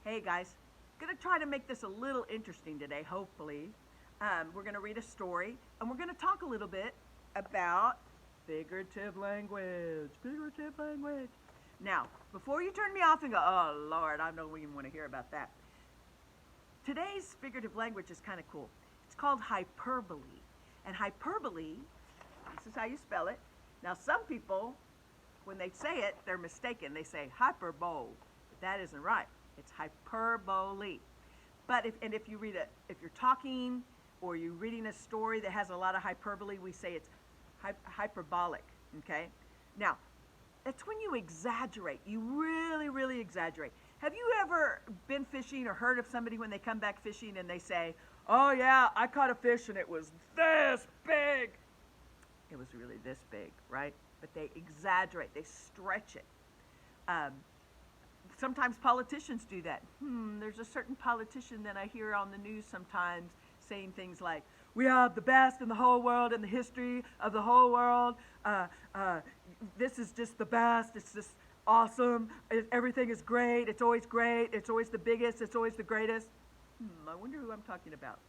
Hey guys, gonna try to make this a little interesting today, hopefully. We're gonna read a story and we're gonna talk a little bit about figurative language. Figurative language. Now, before you turn me off and go, oh Lord, I don't even want to hear about that. Today's figurative language is kind of cool. It's called hyperbole. And hyperbole, this is how you spell it. Now, some people, when they say it, they're mistaken. They say hyperbole. But that isn't right. It's hyperbole. But if you read it, if you're talking or you're reading a story that has a lot of hyperbole, we say it's hyperbolic. Okay. Now, it's when you exaggerate. You really, really exaggerate. Have you ever been fishing or heard of somebody when they come back fishing and they say, "Oh yeah, I caught a fish and it was this big." It was really this big, right? But they exaggerate. They stretch it. Sometimes politicians do that. There's a certain politician that I hear on the news sometimes saying things like, "We have the best in the whole world, in the history of the whole world. This is just the best. It's just awesome. Everything is great. It's always great. It's always the biggest. It's always the greatest." I wonder who I'm talking about.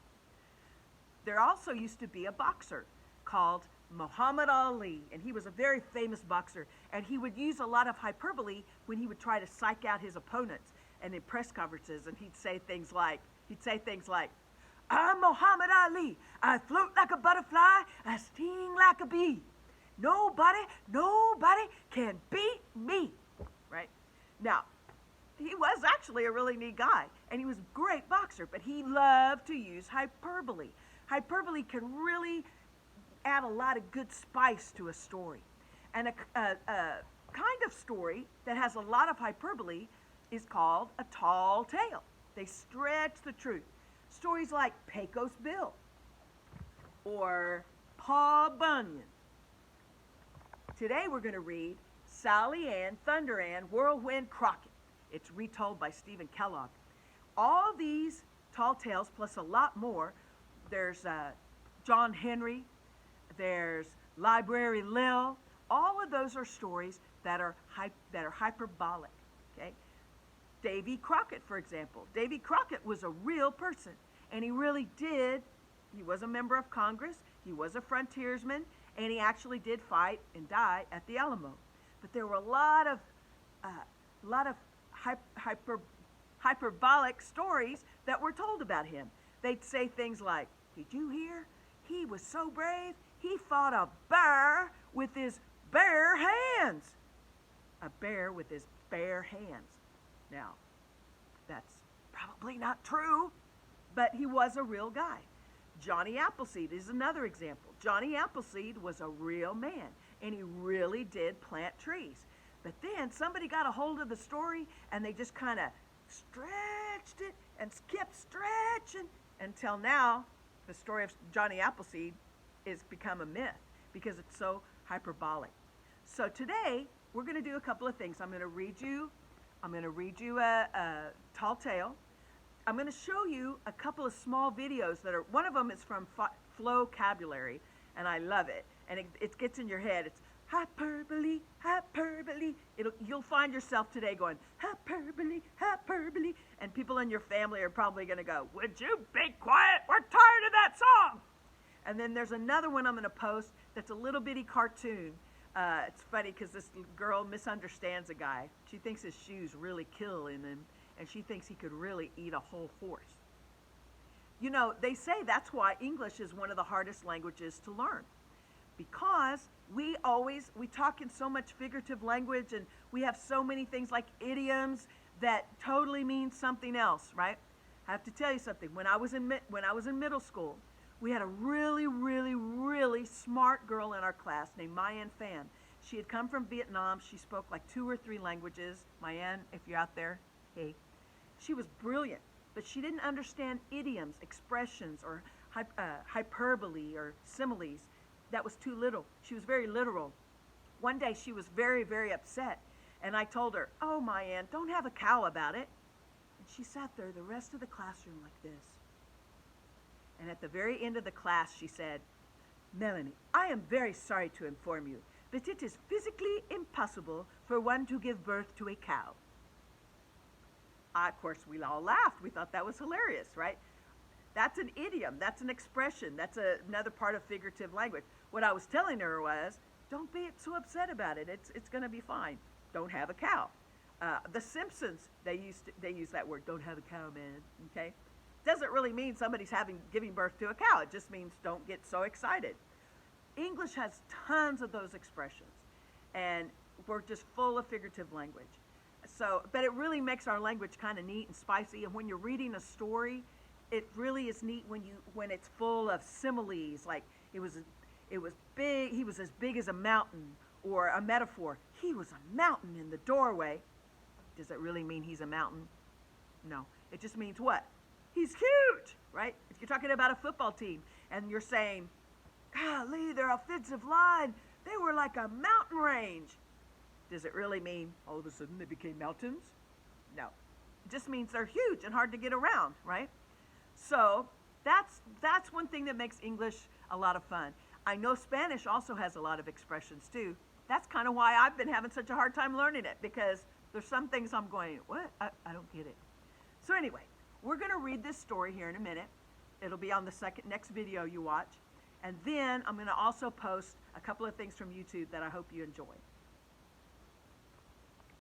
There also used to be a boxer called Muhammad Ali, and he was a very famous boxer, and he would use a lot of hyperbole when he would try to psych out his opponents and in press conferences, and he'd say things like, "I'm Muhammad Ali. I float like a butterfly. I sting like a bee. Nobody can beat me." Right? Now, he was actually a really neat guy, and he was a great boxer, but he loved to use hyperbole. Hyperbole can really add a lot of good spice to a story. And a kind of story that has a lot of hyperbole is called a tall tale. They stretch the truth. Stories like Pecos Bill or Paul Bunyan. Today we're going to read Sally Ann, Thunder Ann, Whirlwind Crockett. It's retold by Stephen Kellogg. All these tall tales plus a lot more. There's John Henry. There's Library Lil. All of those are stories that are hyperbolic. Okay. Davy Crockett, for example. Davy Crockett was a real person, and he really did. He was a member of Congress. He was a frontiersman, and he actually did fight and die at the Alamo. But there were a lot of hyperbolic stories that were told about him. They'd say things like, "Did you hear? He was so brave. He fought a bear with his bare hands." A bear with his bare hands. Now, that's probably not true, but he was a real guy. Johnny Appleseed is another example. Johnny Appleseed was a real man, and he really did plant trees. But then somebody got a hold of the story, and they just kind of stretched it and kept stretching until now the story of Johnny Appleseed is become a myth because it's so hyperbolic. So today we're going to do a couple of things. I'm going to read you a tall tale. I'm going to show you a couple of small videos that are, one of them is from Flowcabulary, and I love it. And it gets in your head. It's hyperbole, hyperbole. You'll find yourself today going, hyperbole, hyperbole. And people in your family are probably going to go, "Would you be quiet? We're tired of that song." And then there's another one I'm going to post that's a little bitty cartoon. It's funny because this girl misunderstands a guy. She thinks his shoes really kill in him, and she thinks he could really eat a whole horse. You know, they say that's why English is one of the hardest languages to learn, because we talk in so much figurative language, and we have so many things like idioms that totally mean something else, right? I have to tell you something. When I was in middle school, we had a really, really, really smart girl in our class named Mayan Pham. She had come from Vietnam. She spoke like 2 or 3 languages. Mayan, if you're out there, hey. She was brilliant, but she didn't understand idioms, expressions, or hyperbole or similes. That was too little. She was very literal. One day she was very, very upset, and I told her, "Oh, Mayan, don't have a cow about it." And she sat there the rest of the classroom like this. And at the very end of the class, she said, "Melanie, I am very sorry to inform you that it is physically impossible for one to give birth to a cow." Of course, we all laughed. We thought that was hilarious, right? That's an idiom. That's an expression. That's another part of figurative language. What I was telling her was, don't be so upset about it. It's going to be fine. Don't have a cow. The Simpsons, they use that word. Don't have a cow, man. Okay, doesn't really mean somebody's giving birth to a cow. It just means don't get so excited. English has tons of those expressions, and we're just full of figurative language. So, but it really makes our language kind of neat and spicy. And when you're reading a story, it really is neat when it's full of similes. Like it was big. He was as big as a mountain, or a metaphor. He was a mountain in the doorway. Does it really mean he's a mountain? No. It just means what? He's huge, right? If you're talking about a football team and you're saying, golly, their offensive line, they were like a mountain range. Does it really mean all of a sudden they became mountains? No. It just means they're huge and hard to get around, right? So that's one thing that makes English a lot of fun. I know Spanish also has a lot of expressions too. That's kind of why I've been having such a hard time learning it, because there's some things I'm going, what? I don't get it. So anyway, we're going to read this story here in a minute. It'll be on the next video you watch. And then I'm going to also post a couple of things from YouTube that I hope you enjoy.